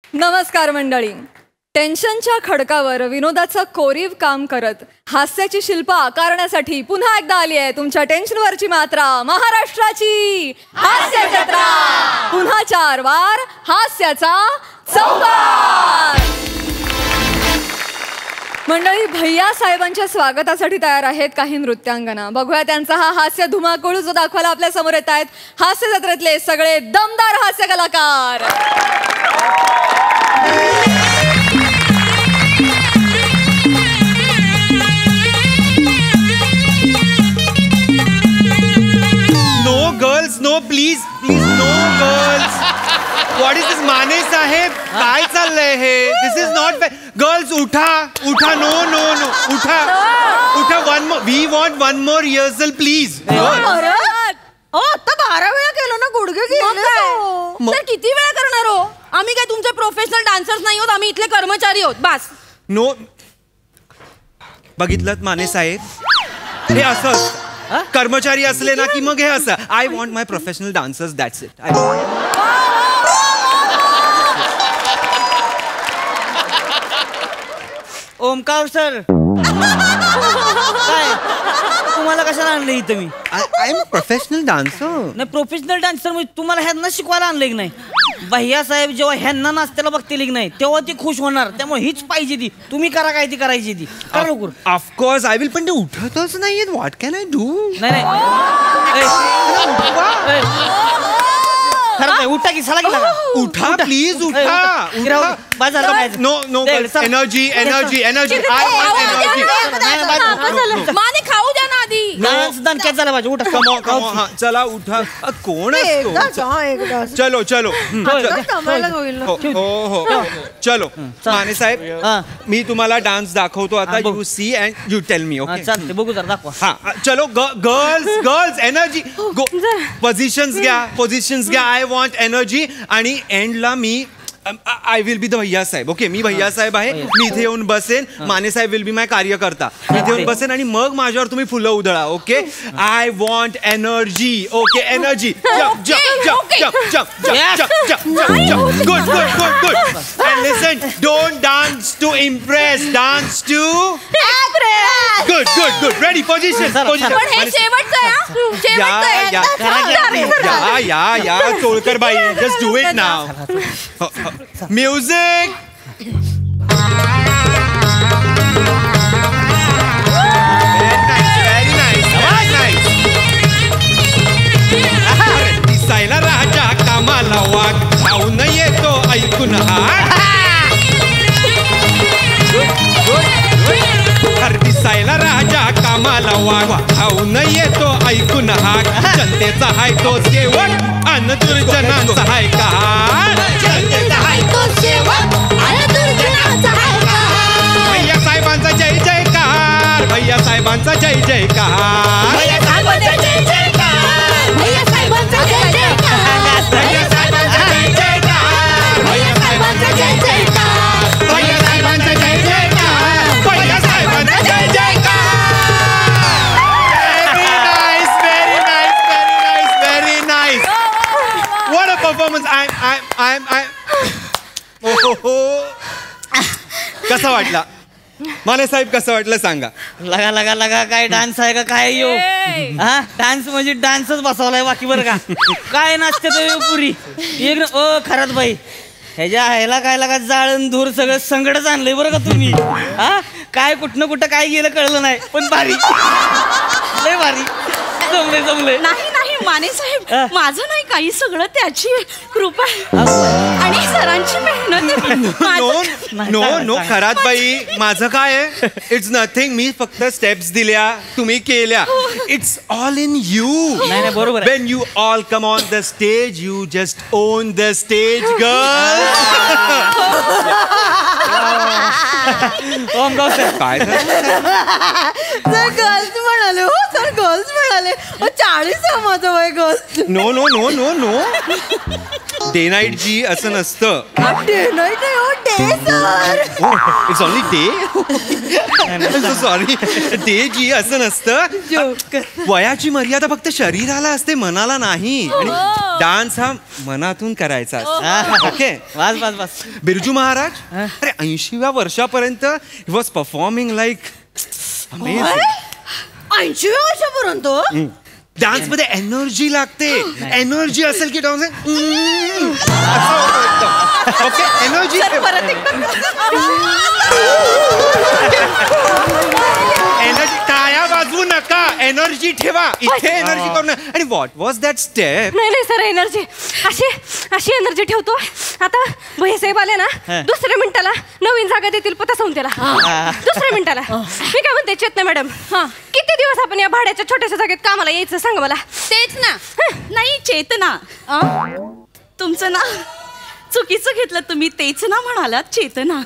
नमस्कार मंडळी. टेन्शनच्या खडकावर विनोदाचं कोरीव काम करत हास्याची शिल्प आकारण्यासाठी पुन्हा एकदा आली आहे तुमच्या टेन्शनवरची मात्रा, महाराष्ट्राची हास्य जत्रा. पुन्हा 4 वार हास्याचा संवाद. मंडळी, भैया साहेबांच्या स्वागतासाठी तयार आहेत काही नृत्यांगना. बघूया त्यांचा हा हास्य धुमाकूळ जो दाखवायला आपल्या समोर येत आहेत हास्य जत्रेतले सगळे दमदार हास्य कलाकार. No girls, no please please, no girls. What is this Mane साहेब, काय चाललंय हे? This is not girls. उठा उठा, नो नो नो, उठा उठा. We want one more rehearsal please. आता 12 वेळा केलं ना, गुडघे गेले. सर किती वेळा करणार हो? आम्ही काय तुमचे प्रोफेशनल डान्सर्स नाही आहोत, आम्ही इथले कर्मचारी आहोत बस. नो, बघितलं माने साहेब, हे असं असतं. कर्मचारी असले ना की मग हे असं. I want my professional dancers, that's it. Omkar sir, काय तुम्हाला कशाला आणलं इथं? मी आय एम प्रोफेशनल डान्सर. नाही, प्रोफेशनल डान्सर म्हणजे तुम्हाला ह्यांना शिकवायला आणलं की नाही? भैया साहेब जेव्हा ह्यांना नाचत्याला बघतील की नाही तेव्हा ती खुश होणार. त्यामुळे हीच पाहिजे ती. तुम्ही करा काय ती करायची ती करा लवकर. Of course I will. पण ते उठतच नाहीये. What can I do? नाही खरं उठा की सला गेला. उठा प्लीज, उठा. No no, energy energy energy. I want energy. माने खाऊ द्या ना आधी. डान्स काय झालं पाहिजे. उठा. हा चला उठा. कोण असतो? चलो चलो. हो हो चलो. माने साहेब, मी तुम्हाला डान्स दाखवतो आता. You see and you tell me. Okay चालते, बघू जरा दाखवा. हा चलो. Girls girls, energy. पोझिशन्स घ्या, पोझिशन्स घ्या. I want energy. आणि एंडला मी आय विल बी द भैया साहेब. ओके, मी भैया साहेब आहे. मी इथे येऊन बसेन. माने साहेब विल बी माय कार्यकर्ता. मी इथे येऊन बसेन आणि मग माझ्यावर तुम्ही फुलं उधळा. Okay, I want energy. Okay, energy. Jump jump jump jump jump jump jump jump. Good good good good. And listen, don't dance to impress, dance to good good good. Ready, position position. या या या चोळकर बाई, just do it now. Music. Very nice, very nice. दिसायला राजा, कामाला वाघ, धावून येतो ऐकून हाक. दिसायला राजा, कामाला वाघ, धावून येतो ऐकून हाक. जनतेचा हाय तो सेवक, अन दुर्जनांचा हाय का. भैया साहेबांचा जय जयकार, भैया साहेबांचा जय जयकार. भैया साहेबांचा जय जयकार, भैया साहेबांचा जय जयकार. भैया साहेबांचा जय जयकार, भैया साहेबांचा जय जयकार. भैया साहेबांचा जय जयकार, भैया साहेबांचा जय जयकार. Very nice, very nice, very nice, very nice. What a performance. I'm कसा वाटला माने साहेब? कसं वाटलं सांगा. लगा लगा लगा, काय डान्स आहे का काय यो? हा, डान्स म्हणजे डान्सच बसवलाय बाकी. बरं का काय नाचते तो पुरी एक. ओ खरंच बाई, ह्याच्या ह्याला काय लागा जाळण धूर सगळं संगडच आणलंय बरं का तुम्ही. हा, काय कुठनं कुठं काय गेलं कळलं नाही, पण भारी, लय भारी. जमले जमले. नाही नाही माने साहेब, माझं नाही काही, सगळं त्याची कृपा आणि सरांची मेहनत. नो नो नो, खरात बाई, माझं काय आहे? It's nothing. मी फक्त स्टेप्स दिल्या, तुम्ही केल्या. It's all in you. नाही नाही, बरोबर. When you all come on the stage, you just own the stage girl. ओमगाव सर, काय गर्ल्स म्हणाले हो सर, गर्ल्स म्हणाले. 40 आहे माझं वय ग. No no no no no day night जी असं नसतं. It's only day. Sorry day जी असं नसतं. वयाची मर्यादा फक्त शरीराला असते, मनाला नाही. आणि डान्स हा मनातून करायचा असतो. ओके बस बस बस. बिरजू महाराज अरे 80व्या वर्षापर्यंत he was performing like amazing. 80 वर्षापर्यंत डान्स मध्ये एनर्जी लागते. एनर्जी असेल की डान्स ओके एनर्जी. एनर्जी टाळ्या वाजवू नका, एनर्जी ठेवा इथे. एनर्जी करू नका. आणि व्हॉट वॉज दॅट स्टेप? नाही सर, एनर्जी अशी एनर्जी ठेवतो. आता भैयासाहेब आले ना, दुसऱ्या मिनिटाला नवीन जागा देतील पता सांगून त्याला. दुसऱ्या मिनिटाला मी काय म्हणते चेतना मॅडम, किती दिवस आपण या भाड्याच्या छोट्याशा जागेत कामाला यायचं सांगा मला. तेच ना. नाही चेतना, तुमचं ना चुकीचं घेतलं तुम्ही. तेच ना म्हणालात, चेतना.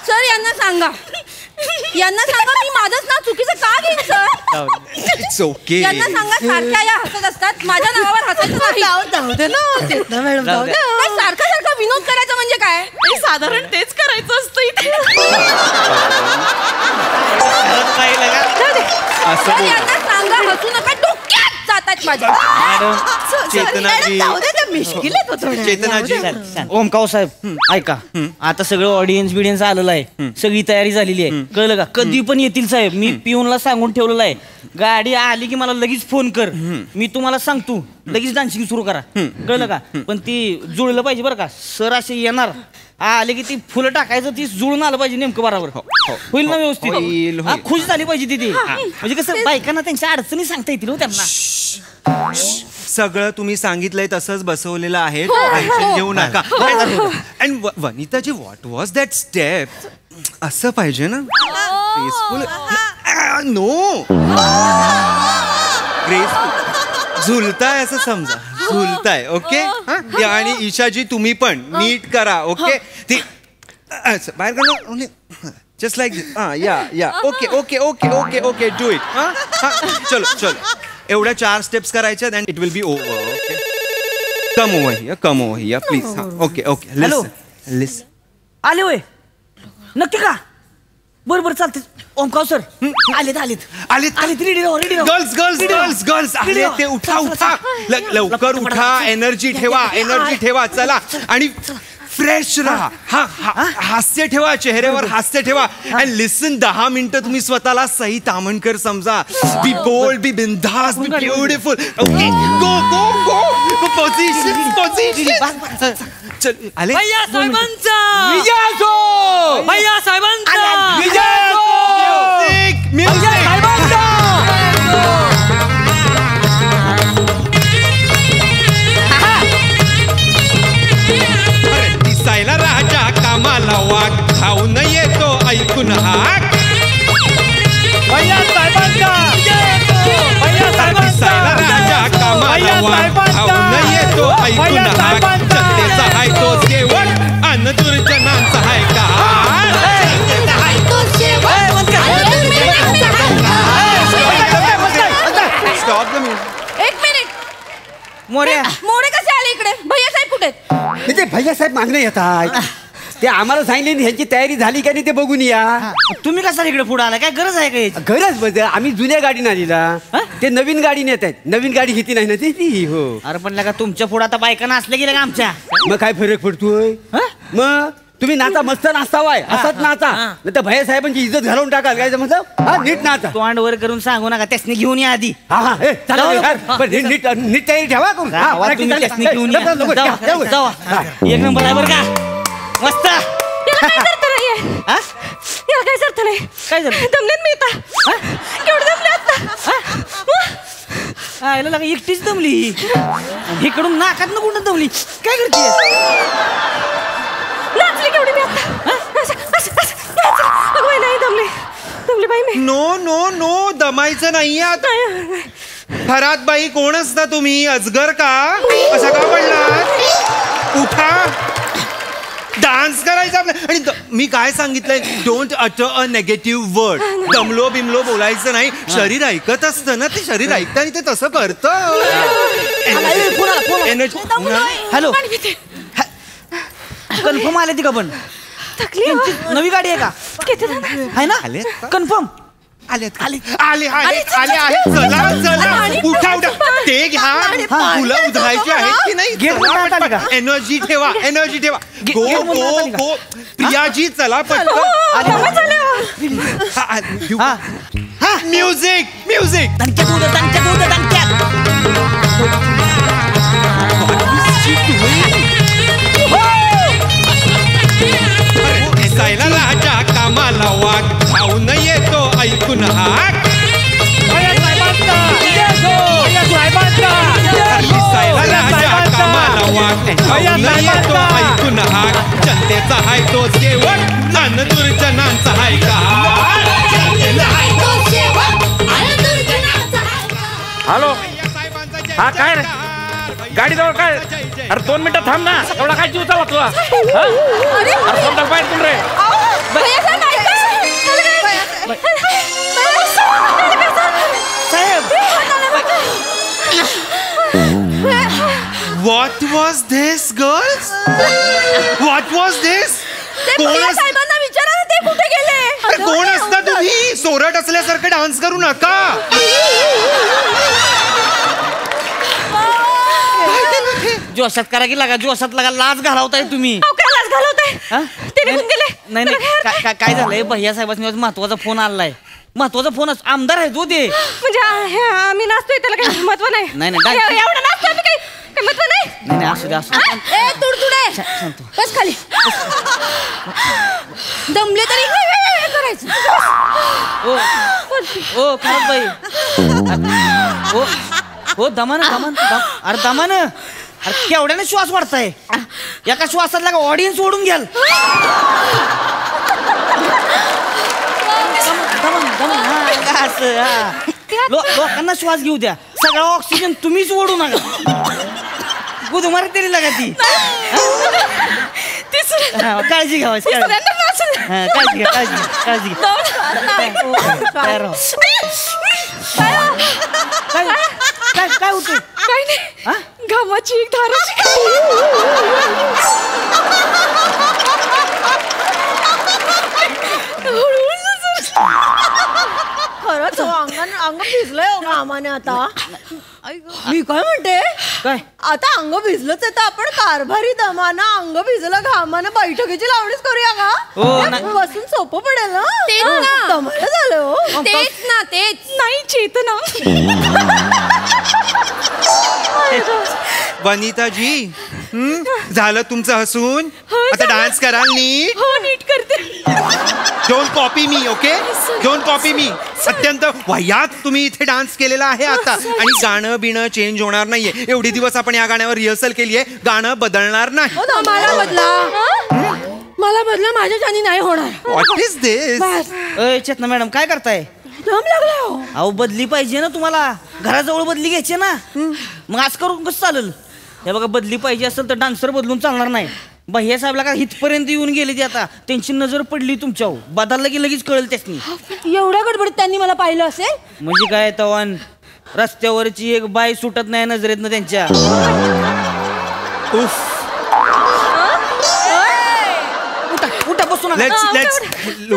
सर यांना सांगा मी माझंच नाव चुकीचं का घेईन सर. It's okay. यांना सांगा सारख्या या हसत असतात, माझ्या नावावर हसायचं नाही. जाऊ दे ना मॅडम, जाऊ दे. सारखा विनोद करायचा म्हणजे काय? साधारण तेच करायचं असतं इथे. असं यांना सांगा हसू नका, डोक्यात जातात माझ्या. चेतनाजी, चेतनाजी, ओमकाव साहेब ऐका, आता सगळं ऑडियन्स बिडियन्स आलेलं आहे, सगळी तयारी झालेली आहे, कळलं का? कधी पण येतील साहेब. मी पिऊनला सांगून ठेवलेलं आहे, गाडी आली की मला लगेच फोन कर, मी तुम्हाला सांगतो, लगेच डान्सिंग सुरू करा, कळलं का? पण ती जुळलं पाहिजे बरं का. सर असे येणार, आले की ती फुलं टाकायचं, ती जुळून आलं पाहिजे नेमकं बरोबर. होईल ना व्यवस्थित? खुश झाली पाहिजे ती. म्हणजे कसं बायकांना त्यांच्या अडचणी सांगता येतील त्यांना. सगळं तुम्ही सांगितलंय तसंच बसवलेलं आहे, टेन्शन घेऊ नका. And Vanitaji, what was that step? असं पाहिजे ना, ग्रेसफुल. नो, ग्रेसफुल झुलताय असं समजा, झुलताय. ओके. आणि ईशाजी तुम्ही पण नीट करा. ओके. ती बाहेर करणं जस्ट लाईक दिस. या okay okay okay okay okay do it. चलो चलो, एवढ्या 4 स्टेप्स करायच्या and it will be over. Okay. Come over here please. Okay okay. Listen. आले होय? नक्की का? बरोबर चालते. ओमकाव सर आलेत. गर्ल्स आले ते. उठा लवकर उठा. एनर्जी ठेवा. चला आणि फ्रेश राहा. हास्य ठेवा, चेहऱ्यावर हास्य ठेवा. अँड लिसन, 10 मिनिटं तुम्ही स्वतःला सई तामणकर समजा. बी बोल्ड, बी बिंदास, बी ब्युटिफुल. ओके. गो पोझिशन. चल आले. भैया साहेबांचा म्युझिक. दिसायला राजा, कामाला वाघ, खाऊन येतो ऐकून हाक. दिसायला राजा, कामाला वाघ, खाऊन येतो ऐकून हाक. जनतेचा हाय तोच केवळ, अन दुर्जनांचा हाय का? Stop the music. एक मिनिट. मोरे कसे आले इकडे? भैया साहेब कुठे? म्हणजे भैयासाहेब मागणे येतात, ते आम्हाला सांगितले ह्यांची तयारी झाली का नाही ते बघून या. तुम्ही कसा इकडे पुढे आला? काय गरज आहे का याची? गरज बघ, आम्ही जुन्या गाडीने आलेला, ते नवीन गाडी नेत आहेत. नवीन गाडी घेतली नाही ना ती. हो. अरे पण का तुमच्या पुढे आता बायकांना असल्या गेल्या का आमच्या? मग काय फरक पडतोय? मग तुम्ही नाचा, मस्त नाचतावाय, असंच नाचा, नाही तर भैयासाहेबांची इज्जत घालवून टाकाल. काय समजा? नीट नाचा. तोंड वर करून सांगू नका, त्यासनी घेऊन या आधी. नीट तयारी ठेवा करून. त्यासनी घेऊन या. जावा. एक नंबर आहे बरं का, मस्त. काय अर्थ नाही. काय झालं? दमलेत मी आता. केवढं दमले आता. आयला लागा एकटीच दमली, इकडून नाकात न कुठं दमली. काय करते? नाचली केवढी मी आता. नाही दमली बाई मी. नो दमायचं नाहीये आता. फरात बाई, कोण असता तुम्ही? अजगर का? असा का पडला? उठा. डान्स डान्स करायचा आपल्या आणि मी काय सांगितलंय don't utter a negative word दमलो बिमलो बोलायचं नाही शरीर ऐकत असतं ना ते शरीर ऐकतं आणि ते तसं करतं हॅलो कन्फर्म आले ती का पण यांची नवी गाडी आहे का आहे ना कन्फर्म आले आले आले आले आले चला चला उठा उठा ते घ्या फुलं उधळायची आहेत की नाही एनर्जी ठेवा गो गो गो प्रियाजी चला पटकन म्युझिक म्युझिक दिसायला राजा कामाला वाघ खाऊन येतो ऐकून हाक दिसायला राजा कामाला वाघ खाऊन येतो ऐकून हाक जनतेचा हाय तो शेवट अन दुर्जनांचा हाय का हॅलो हा काय रे गाडी जवळ काय अरे 2 मिनिटं थांब ना एवढा काय जीव चालला तुला अरे कोणता पाहिजे तुला रे What was this, girls? What was this? साहेबांना विचारा ना ते कुठे गेले अरे कोण असता तुम्ही सोरट असल्यासारखं डान्स करू नका जोशात करा की लागा जोशात लागा लाज घालवताय तुम्ही लाज घालवताय ते निघून गेले नाही काय झालंय भैया साहेबांनी महत्वाचा फोन आलाय महत्वाचा फोन आमदार आहे तो ते म्हणजे आम्ही नाचतोय त्याला काही महत्व नाही नाही एवढं नाचतोय आम्ही काही महत्व नाही नाही असू दे तुडतुडे बस खाली दमले तरी करायचं ओ खरंच बाई हो दमान अरे दमान अरे केवढ्याने श्वास वाढताय एका श्वासातला का ऑडियन्स ओढून घ्याल लोकांना श्वास घेऊ द्या सगळा ऑक्सिजन तुम्हीच ओढू नका गुदमारी तरी लागा ती काळजी घ्या काळजी घ्या काय होत काय नाही घामाची एक धाराची खरंच अंग भिजलंय हो घामाने आता मी काय म्हणते काय आता अंग भिजलंच आहे तर आपण कारभारी दमाना अंग भिजलं घामानं बैठकीची लावणीच करूया का बसून सोपं पडेल ना दमाला झालं हो तेच नाही चेतना वनिताजी झालं तुमचं हसून आता डान्स कराल नीट हो नीट करते don't copy me okay don't copy me अत्यंत वह्यात तुम्ही इथे डान्स केलेला आहे आता आणि गाणं बिणं चेंज होणार नाहीये एवढे दिवस आपण या गाण्यावर रिहर्सल केली आहे गाणं बदलणार नाही मला बदला माझ्या जाणी नाही होणार what is this Chetna madam काय करताय दम लागला अहो बदली पाहिजे ना तुम्हाला घराजवळ बदली घ्यायची ना मग आज करून कसं चालेल हे बघा बदली पाहिजे असेल तर डान्सर बदलून चालणार नाही भैया साहेबला का इथपर्यंत येऊन गेले ते आता त्यांची नजर पडली तुमच्यावर बदलला की लगेच कळेल त्यासनी एवढ्या गडबडीत त्यांनी मला पाहिलं असेल म्हणजे काय तवान रस्त्यावरची एक बाई सुटत नाही नजरेतनं त्यांच्या उफ उठा बसून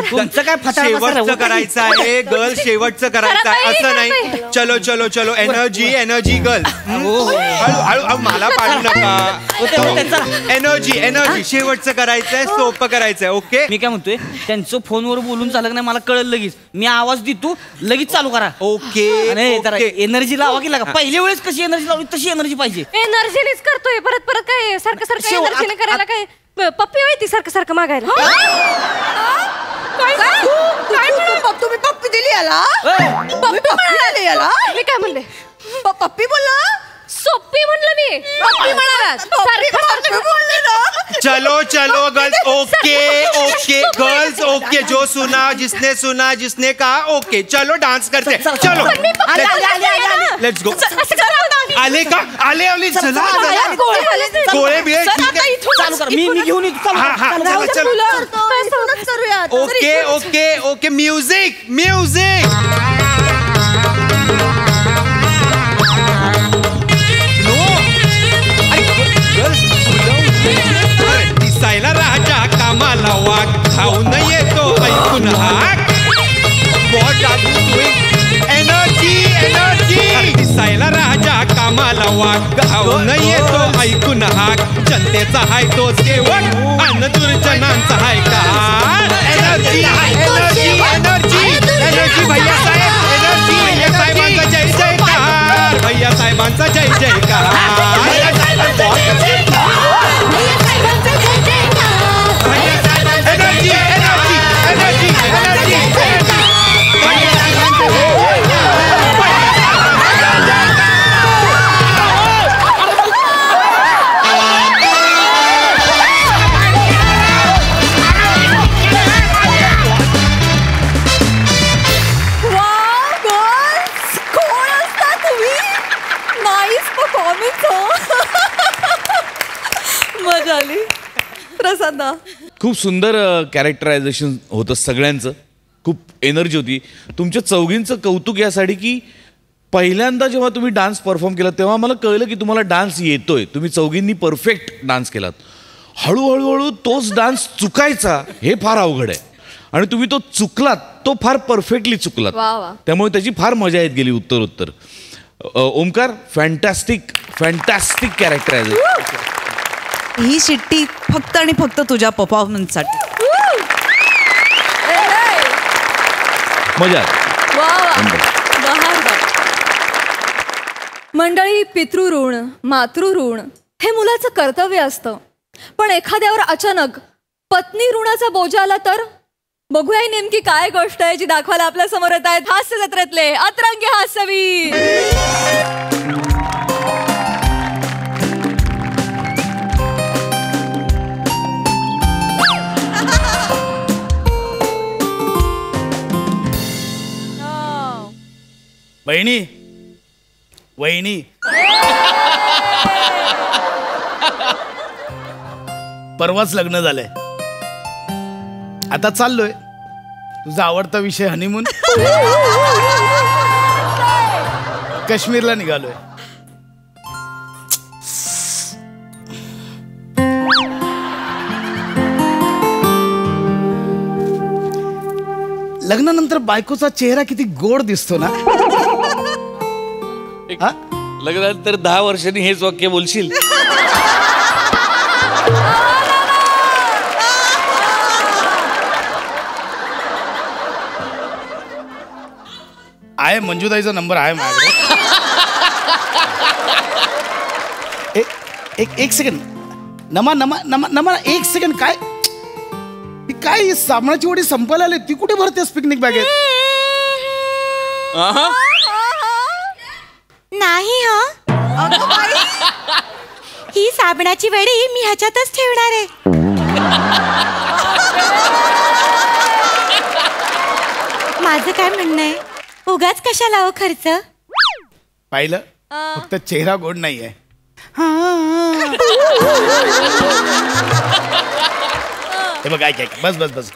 तुमचं काय शेवटचं करायचं आहे गर्ल शेवटचं करायचं आहे असं नाही चलो चलो चलो एनर्जी गर्ल हळू मला पाडू नका एनर्जी शेवटचं करायचंय सोपं करायचंय ओके मी काय म्हणतोय त्यांचं फोनवर बोलून चालत नाही मला कळलं लगेच मी आवाज देतो लगेच चालू करा ओके एनर्जी लावा की लागा पहिल्या वेळेस कशी एनर्जी लावली तशी एनर्जी पाहिजे एनर्जीनेच करतोय परत काय सारखं एनर्जीने करायला काय पप्पी होती सारखं मागायला तुम्ही पप्पी दिली याला मी काय म्हणले पप्पी बोलला सोप्पी म्हणलं मी पप्पी म्हणाला चलो चलो गर्ल्स ओके गर्ल्स ओके जो सुना जिसने कहा ओके चलो डांस करते चलो लेट्स गो आले का आले आले चला गोळे बिळे ठीक आहे चालू कर मी घेऊन येतो हा हा चला चला okay okay okay music music दिसायला राजा कामाला वाघ खाऊन येतो ऐकून हाक What are you doing? Energy energy दिसायला राजा कामाला वाघ खाऊन येतो ऐकून हाक जनतेचा हाय तोच केवळ अन्न दुर्जनांचा हाय का एनर्जी एनर्जी एनर्जी एनर्जी भैया साहेब एनर्जी भैया साहेबांचा जय जयकार भैया साहेबांचा जय एनर्जी एनर्जी एनर्जी एनर्जी मजा आली प्रसाद. खूप सुंदर कॅरेक्टरायझेशन होतं सगळ्यांचं. खूप एनर्जी होती. तुमच्या चौघींचं कौतुक यासाठी की पहिल्यांदा जेव्हा तुम्ही डान्स परफॉर्म केला तेव्हा मला कळलं की तुम्हाला डान्स येतोय. तुम्ही चौघींनी परफेक्ट डान्स केलात. हळूहळू तोच डान्स चुकायचा हे फार अवघड आहे आणि तुम्ही तो चुकलात तो फार परफेक्टली चुकलात. वा वा. त्यामुळे त्याची फार मजा येत गेली उत्तर. Omkar fantastic fantastic characterization. ही शिट्टी फक्त आणि फक्त तुझ्या परफॉर्मन्ससाठी. मजा मंडळी, पितृऋण मातृऋण हे मुलाचं कर्तव्य असतं. पण एखाद्यावर अचानक पत्नी ऋणाचा बोजा आला तर बघूया ही नेमकी काय गोष्ट आहे जी दाखवायला आपल्या समोर येत आहेत हास्य जत्रेतले अतरंगी हास्यवीर. बहिणी वहिनी परवाच लग्न झालंय. आता चाललोय तुझा आवडता विषय हनीमून. काश्मीरला निघालोय. लग्नानंतर बायकोचा चेहरा किती गोड दिसतो ना. लग्नानंतर 10 वर्षांनी हेच वाक्य बोलशील. आहे मंजुताईचा नंबर आहे माझ्याकडे. एक सेकंड नमा नमा नमा नमा एक सेकंड. काय ती काय साबणाची वडी संपायला आली ती कुठे भरतेस पिकनिक बॅगेत. नाही ही साबणाची वडी मी ह्याच्यातच ठेवणार आहे. माझं काय म्हणणं आहे उगाच कशाला हो खर्च. पाहिलं फक्त चेहरा गोड नाहीये. हे बघ ऐक ऐक बस बस बस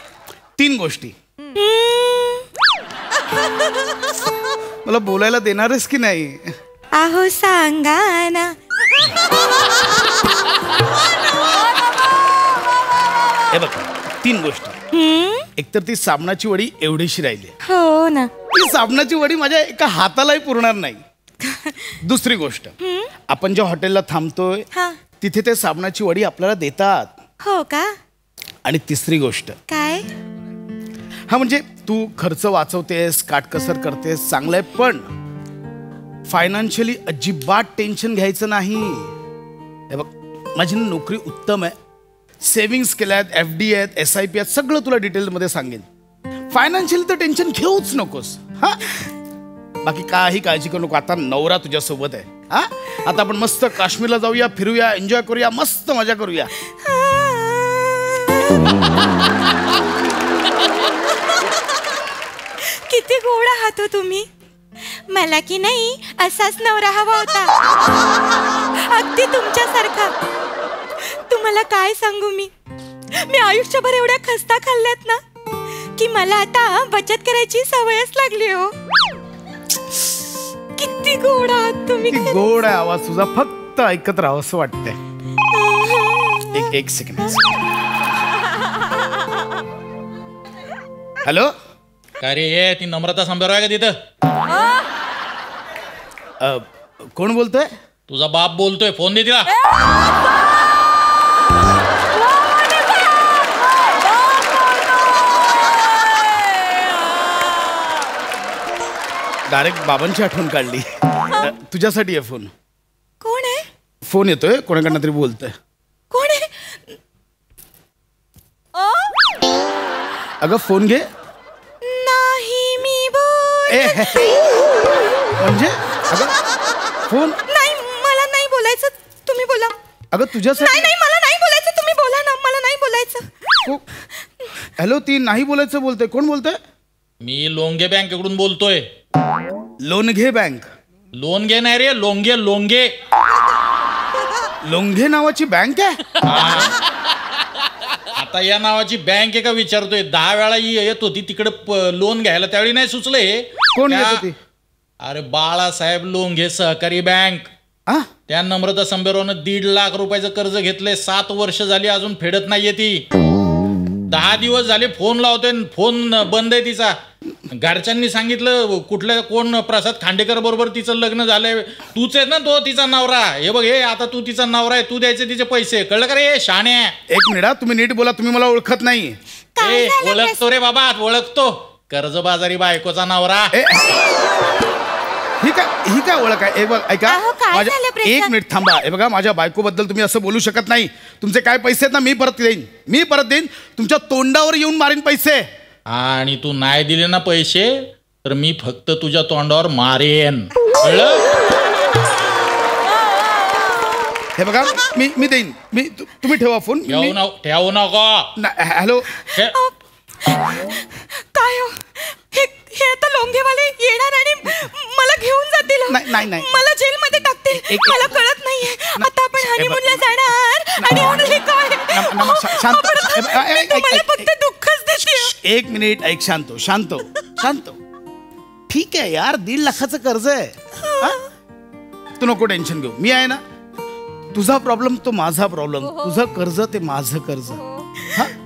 3 गोष्टी. मला बोलायला देणारच की नाही. आहो सांगा ना. हे बघ 3 गोष्टी. एकतर ती साबणाची वडी एवढीशी राहिली. हो ना. ती साबणाची वडी माझ्या एका हातालाही पुरणार नाही. दुसरी गोष्ट आपण ज्या हॉटेलला थांबतोय तिथे ते साबणाची वडी आपल्याला देतात. हो का. आणि तिसरी गोष्ट काय. हा म्हणजे तू खर्च वाचवतेस काटकसर करतेस चांगलंय पण फायनान्शियली अजिबात टेन्शन घ्यायचं नाही. हे बघ माझी नोकरी उत्तम आहे. सेव्हिंग्स केल्यात FD आहेत SIP आहेत सगळं तुला डिटेलमध्ये सांगेन. फायनान्शियली तर टेन्शन घेऊच नकोस. हा बाकी काही काळजी करू नको. आता नवरा तुझ्या सोबत आहे. हा आता आपण मस्त काश्मीरला जाऊया फिरूया एन्जॉय करूया मस्त मजा करूया. किती गोड आहात हो तुम्ही. मला की नाही असाच नवरा हवा होता, अगदी तुमच्यासारखा. तुम्हाला काय सांगू मी आयुष्यभर एवढ्या खस्ता खाल्ल्यात ना की मला आता बचत करायची सवयच लागली हो. किती गोड आहात तुम्ही. गोड आहे आवाज तुझा, फक्त ऐकत राहावं असं वाटतंय. एक सेकंड. हॅलो, काय रे ये ती नम्रता संभ्यावर आहे का तिथं? कोण बोलतोय? तुझा बाप बोलतोय, फोन दे तिला. डायरेक्ट बाबांची आठवण काढली. तुझ्यासाठी आहे फोन. कोण आहे? फोन येतोय, कोणाकडनं तरी बोलतोय. कोण आहे? अगं फोन घे. नाही मी बोल. म्हणजे अगं फोन. नाही मला नाही बोलायचं, तुम्ही बोला. अगं तुझ्यासाठी. नाही मला नाही बोलायचं, तुम्ही बोला ना. मला नाही बोलायचं. हॅलो, ती नाही बोलायचं बोलतोय. कोण बोलतोय? मी लोंगे बँकेकडून बोलतोय. लोणघे बँक? लोणगे नाही रे, लोंगे लोंगे. लोंघे नावाची बँक आहे? आता या नावाची बँक आहे का विचारतोय. 10 वेळा येत होती तिकडे लोन घ्यायला, त्यावेळी नाही सुचले. कोण येत होती? अरे बाळासाहेब लोंघे सहकारी बँक. त्या नम्रता संभेरवानं 1.5 लाख रुपयाचं कर्ज घेतलंय. 7 वर्ष झाली अजून फेडत नाहीये ती. 10 दिवस झाले फोन लावतोय, फोन बंद आहे तिचा. घरच्यांनी सांगितलं कुठल्या कोण प्रसाद खांडेकर बरोबर तिचं लग्न झालंय, तूच आहे ना तो तिचा नवरा. हे बघ, हे आता तू तिचा नवरा आहे, तू द्यायचे तिचे पैसे. कळलं का रे शाणे? एक मिनिट, तुम्ही नीट बोला. तुम्ही मला ओळखत नाही. ओळखतो रे बाबा, ओळखतो. कर्जबाजारी बायकोचा नवरा. ही काय ओळख आहे? बघ ऐका, एक मिनिट थांबा. हे बघा, माझ्या बायकोबद्दल तुम्ही असं बोलू शकत नाही. तुमचे काय पैसे आहेत ना मी परत देईन. तुमच्या तोंडावर येऊन मारीन पैसे. आणि तू नाही दिले ना पैसे तर मी फक्त तुझ्या तोंडावर मारेन. कळलं? हे बघा, मी देईन. तुम्ही ठेवा फोन. ठेवू नको. हॅलो. काय हो, हे आता लोंघेवाले येणार आणि मला घेऊन जातील. नाही मला जेलमध्ये टाकतील. मला कळत नाहीये. आता आपण हनीमूनला जाणार आणि हे काय? मला फक्त दुःखच देते. एक मिनिट ऐक. शांत. ठीक आहे यार, 1.5 लाखाचं कर्ज आहे. तू नको टेन्शन घेऊ, मी आहे ना. तुझा प्रॉब्लेम तो माझा प्रॉब्लेम. तुझं कर्ज ते माझं कर्ज.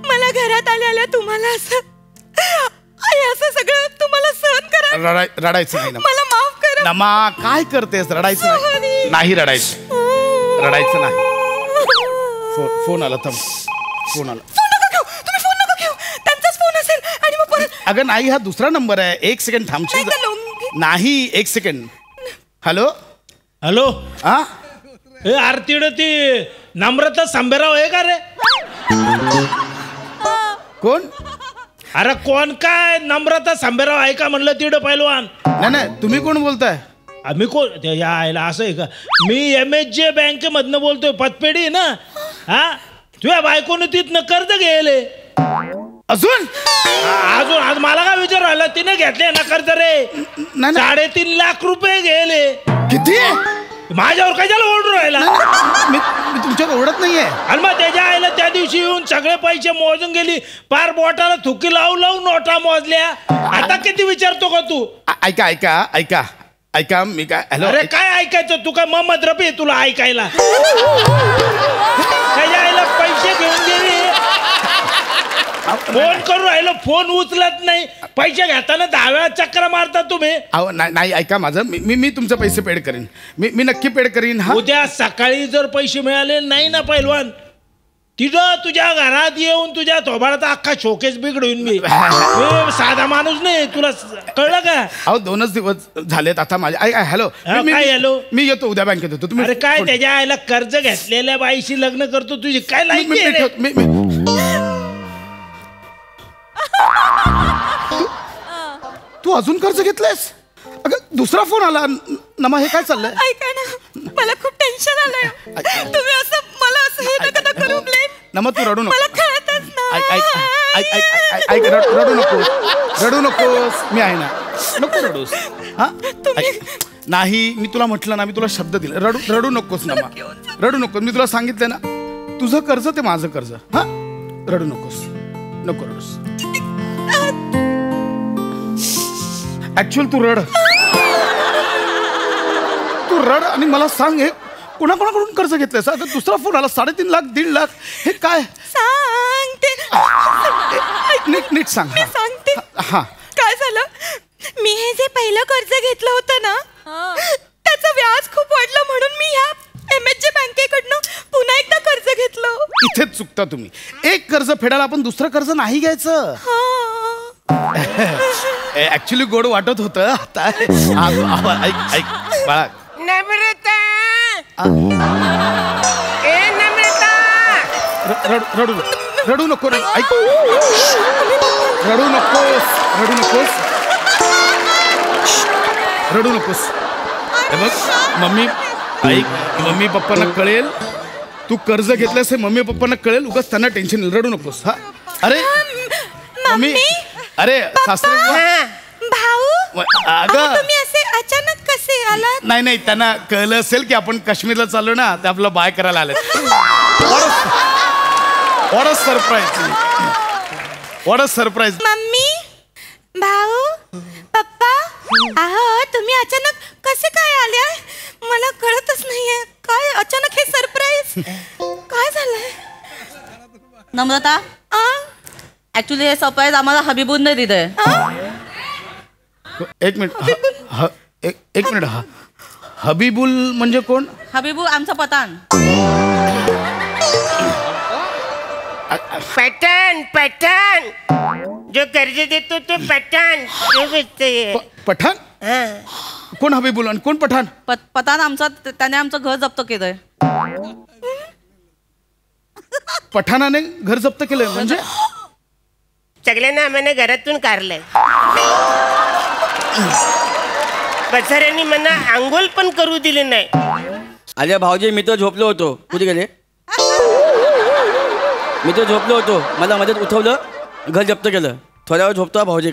मला घरात आल्या तुम्हाला असं सगळं तुम्हाला सहन करा. रडायचं नाही ना. मला माफ करा. नमा, काय करतेस? रडायचं नाही. रडायचं नाही. फोन आला. फोन आला. तुम्ही फोन नको घेऊ. त्यांचाच फोन असेल आणि मग परत. अगं नाही, हा दुसरा नंबर आहे. 1 सेकंड थांबशील? नाही, 1 सेकंड. हॅलो. हा आरतीड ती नम्रता संभेराव आहे का रे? कोण? अरे कोण काय? नम्रता संभेराव आहे का म्हणलं तिड पहिलवान. नाही, तुम्ही कोण बोलताय? आम्ही कोण यायला असं आहे का? मी MSJ बँकेमधनं बोलतोय. पतपेढी ना. हा, तुझ्या बायकोनं तिथनं कर्ज घ्यायले. अजून आज मला काय विचार राहिला? तिने घेतले ना कर्ज रे. 3.5 लाख रुपये घ्यायले. किती? माझ्यावर कशाला ओरडून राहिला? मी तुमच्यावर ओरडत नाहीये. आणि मग त्याच्या आईला त्या दिवशी येऊन सगळे पैसे मोजून गेली. पार बोटाला थुकी लावून नोटा मोजल्या. आता किती विचारतो का तू? ऐका मी काय. हॅलो. अरे काय ऐकायचं? तू काय मोहम्मद रफी आहे तुला ऐकायला? त्याच्या आईला पैसे घेऊन गेली. फोन करून राहिलो, फोन उचलत नाही. पैसे घेताना 10 वेळा चक्र मारता तुम्ही. नाही, ऐका माझं. मी तुमचे पैसे पेड करीन. मी नक्की पेड करीन. उद्या सकाळी जर पैसे मिळाले नाही ना पहिलवान, तिथं तुझ्या घरात येऊन तुझ्या थोबाडाचा अख्खा शोकेस बिघडून मी साधा माणूस नाही. तुला कळलं का? 2च दिवस झालेत आता माझे. हॅलो. मी येतो उद्या बँकेत येतो. तुम्ही अरे काय त्याच्या आईला कर्ज घेतलेल्या बाईशी लग्न करतो? तुझी काय लायकी? तू अजून कर्ज घेतलंयस? अगं दुसरा फोन आला. नमा, हे काय चाललंय? ऐका ना, मला खूप टेन्शन आलंय. तुम्ही असं मला असं हे नका करू प्लीज. नमा, तू रडू नको. मला कळतच ना. रडू नकोस. मी आहे ना. नको रडूस. हा ऐक, नाही मी तुला म्हटलं ना, मी तुला शब्द दिला, रडू नकोस ना. रडू नकोस, मी तुला सांगितलं ना, तुझं कर्ज ते माझं कर्ज. हा रडू नकोस, नको रडूस. ऍक्च्युअल तू रड आणि मला सांग, हे कोणाकोणाकडून कर्ज घेतलंयस? आता दुसरा फोन आला, 3.5 लाख 1.5 लाख, हे काय? सांगते. नीट सांग. मी सांगते. हा काय झालं, मी हे जे पहिलं कर्ज घेतलं होतं ना, त्याचं व्याज खूप वाढलं म्हणून मी ह्या MHJ बँकेकडनं पुन्हा एकदा कर्ज घेतलं. इथेच चुकता तुम्ही. एक कर्ज फेडायला आपण दुसरं कर्ज नाही घ्यायचं. ऍक्च्युली गोड वाटत होतं. आता ऐक बाळा. नम्रता, ए नम्रता, रडू नको. ऐक, रडू नकोस. हे बघ मम्मी पप्पांना कळेल तू कर्ज घेतलंस, हे मम्मी पप्पांना कळेल, उगाच त्यांना टेन्शन येईल. रडू नकोस. हा अरे मम्मी, अरे सासरे, भाऊ, अगं तुम्ही असे अचानक कसे आलात? नाही त्यांना कळलं असेल की आपण काश्मीरला चाललो ना, ते आपलं बाय करायला आले. What a surprise. मम्मी, भाऊ, पप्पा, अहो तुम्ही अचानक कसे काय आले? मला कळतच नाहीये. काय अचानक हे सरप्राईज? काय झालंय? नम्रता, ऍक्च्युली हे सरप्राईज आम्हाला हबीबूनने दिलंय. एक मिनिट. हबीबुल म्हणजे कोण? हबीबू आमचा पठाण. पठाण जो कर्ज देतो तो पठाण. पठाण? कोण हबीबुल आणि कोण पठाण? पठाण आमचा, त्याने आमचं घर जप्त केलंय. पठाणाने घर जप्त केलंय म्हणजे? सगळ्यांना आम्हाला घरातून काढलंय. बसाऱ्यांनी मला आंघोळ पण करू दिले नाही. अरे भाऊजी, मी तर झोपलो होतो. कुठे गेले? मी तर झोपलो होतो, मला मध्येच उठवलं, घर जप्त केलं. थोड्या वेळ झोपतो भाऊजी.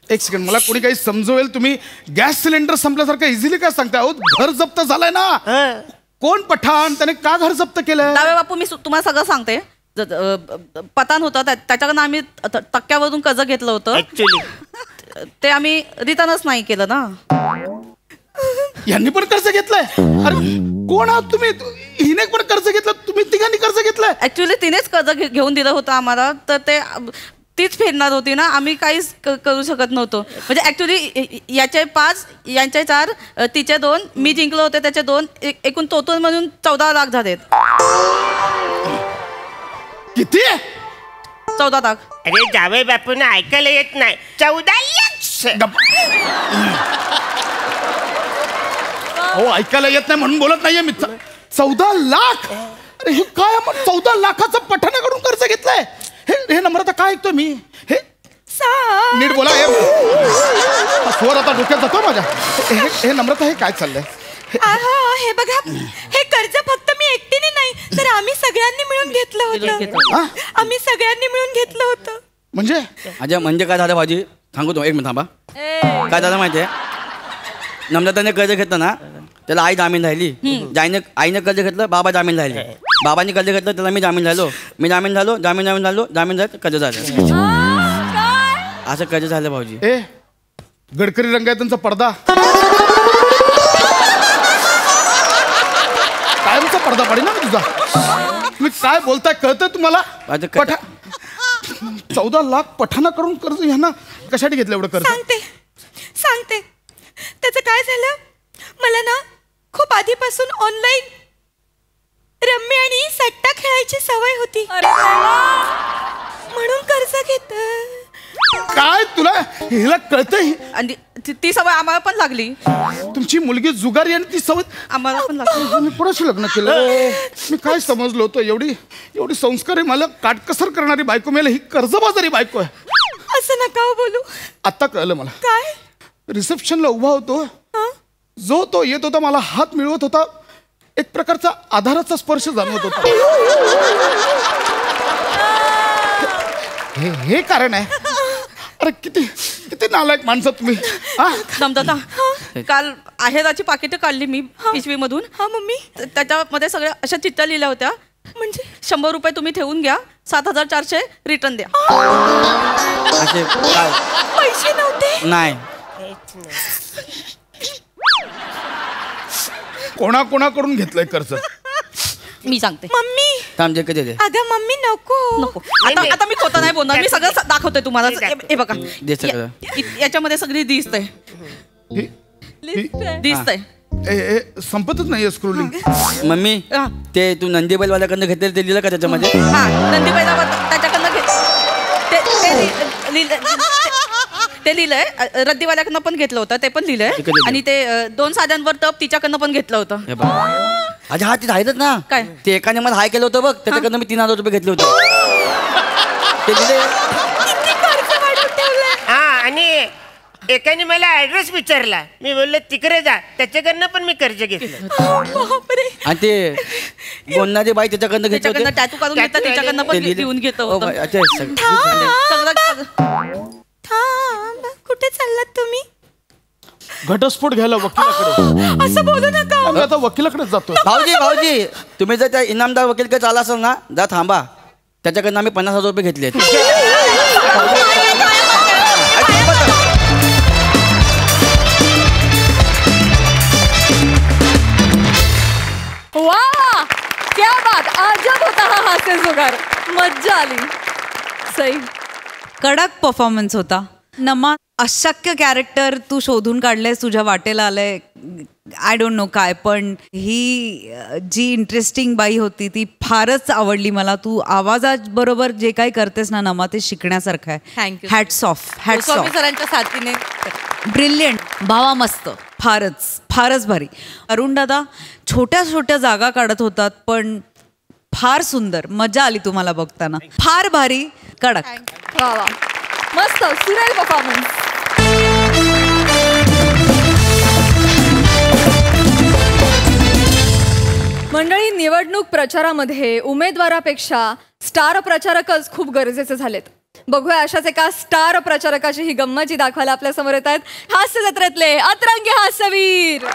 एक सेकंड, मला कोणी काही समजवेल? तुम्ही गॅस सिलेंडर संपल्यासारखं इझिली काय सांगता? अहो घर जप्त झालंय ना. कोण पठाण? त्याने का घर जप्त केलं? दावे बापू, मी तुम्हाला सगळं सांगते. पठाण होतं, त्याच्याकडनं आम्ही टक्क्यावरून कर्ज घेतलं होतं. ते आम्ही रिटर्नच नाही केलं ना. यांनी पण कर्ज घेतलंय? अरे कोण आहात तुम्ही? हिने पण कर्ज घेतलं, तुम्ही तिघांनी कर्ज घेतलंय? ऍक्च्युली तिनेच कर्ज घेऊन दिलं होतं आम्हाला, तर तीच फेडणार होती ना, आम्ही काहीच करू शकत नव्हतो. म्हणजे ऍक्च्युली याचे 5, यांचे 4, तिचे 2, मी जिंकलो होते त्याचे 2, एकूण टोटल म्हणून 14 लाख झालेत. किती? 14 लाख. अरे जावई बापूंना ऐकायला येत नाही. 14 लाख. हो ऐकायला येत नाही म्हणून बोलत नाहीये मी. 14 लाख? अरे हे काय? 14 लाखाचं पठाणाकडून कर्ज घेतलंय? हे नम्रता काय ऐकतोय मी? हे नीट बोला. स्वर आता डोक्यात जातो माझ्या. हे नम्रता, हे काय चाललंय? हे बघा, हे कर्ज फक्त मी एकटीने नाही, तर आम्ही सगळ्यांनी मिळून घेतलं होतं. आम्ही सगळ्यांनी मिळून घेतलं होतं. म्हणजे? अजय, म्हणजे काय झालं भाऊजी? सांगू तो, एक मिनिट थांबा. काय झालं माहितीये? नम्रताने कर्ज घेतलं ना, त्याला आई जामीन राहिली. आईने कर्ज घेतलं, बाबा जामीन राहिले. बाबांनी कर्ज घेतलं, त्याला मी जामीन झालो. मी जामीन झालो, जामीन झालं, कर्ज झालं. असं कर्ज झालं भाऊजी. गडकरी रंगायतांचा पडदा, कायमचा पडदा पाडी ना तुझा. तुम्ही काय बोलताय कळतंय तुम्हाला? 14 लाख पठाणाकडून कर्ज ह्यांना कशासाठी घेतलं एवढं कर्ज? सांगते. त्याचं काय झालं, मला ना खूप आधीपासून ऑनलाईन रम्मी आणि सट्टा खेळायची सवय होती, म्हणून कर्ज घेत. काय तुला हिला कळतंय? आणि ती सवय आम्हाला पण लागली. तुमची मुलगी जुगारी आणि ती सवय आम्हाला पण लागली. मी कोणाशी लग्न केलं? मी काय समजलो होतो? एवढी संस्कारी, मला काटकसर करणारी बायको मिळाली, ही कर्जबाजारी बायको आहे. असं नका बोलू. आता कळलं मला. काय? रिसेप्शनला उभा होतो, जो तो येत होता, मला हात मिळवत होता, एक प्रकारचा आधाराचा स्पर्श जाणवत होता. हे कारण आहे. अरे किती किती नालायक माणसं तुम्ही. दमदत्ता, काल आहेराची पाकिटं काढली मी पिशवीमधून. हा मम्मी. त्याच्यामध्ये सगळ्या अशा चिठ्ठ्या लिहिल्या होत्या. म्हणजे 100 रुपये तुम्ही ठेवून घ्या, 7,400 रिटर्न द्या. असे काय? पैसे नव्हते. नाही. कोणाकोणाकडून घेतलंय कर्ज? मी सांगते. मम्मी. थांब कधी दे. अगं मम्मी नको. आता मी खोटं नाही बोलणार. मी सगळं दाखवतोय तुम्हाला. हे बघा, याच्यामध्ये सगळी दिसतंय. संपतच नाहीये स्क्रोलिंग. मम्मी, ते तू नंदी बैलवाल्याकडनं घेतलेलं ते लिहिलं का त्याच्यामध्ये? हा, नंदी बैलावर त्याच्याकडनं ते लिहिलंय. रद्दीवाल्याकडनं पण घेतलं होतं, ते पण लिहिलंय. आणि ते 2 साध्यांवर टप तिच्याकडनं पण घेतलं होतं. अच्छा, हा ते राहिलंच ना. काय? ते एकाने मला हाय केलं होतं बघ, त्याच्याकडनं मी 3,000 रुपये घेतले होते. ते दिले. हा, आणि एकाने मला ऍड्रेस विचारला. मी बोललो तिकडे जा. त्याच्याकडनं पण मी कर्ज घेतलं. आणि ते बोलणारी बाई त्याच्याकडनं घेतलं होतं. टॅटू काढून घेतला, त्याच्याकडनं पण घेऊन घेतो. कुठे चाललात तुम्ही? घटस्फोट घ्यायला वकिलाकडे. असं बोलू नका. आम्ही आता वकिलाकडेच जातो. भाऊजी, तुम्ही जर त्या इनामदार वकीलकडे चाला असाल ना, जा थांबा. त्याच्याकडनं आम्ही 50,000 रुपये घेतले. वा, क्या बात. अजब होता हा हास्य जुगार. मज्जा आली. सई. कडक परफॉर्मन्स होता. नमा, अशक्य कॅरेक्टर तू शोधून काढलंयस, तुझ्या वाटेला आलंय. आय डोंट नो काय, पण ही जी इंटरेस्टिंग बाई होती ती फारच आवडली मला. तू आवाजाबरोबर जे काही करतेस ना नमा, ते शिकण्यासारखं आहे. Thank you. Hats off. Hats off. सरांच्या साथीने. ब्रिलियंट. भावा मस्त. फारच भारी. अरुण दादा छोट्या छोट्या जागा काढत होतात, पण फार सुंदर. मजा आली तुम्हाला बघताना. फार भारी. कडक. वा वा, मस्त. सुरेल परफॉर्मन्स. मंडळी, निवडणूक प्रचारामध्ये उमेदवारापेक्षा स्टार प्रचारकच खूप गरजेचे झालेत. बघूया अशाच एका स्टार प्रचारकाची ही गंमत दाखवायला आपल्या समोर येत आहेत हास्य जत्रेतले अतरंगी हास्यवीर.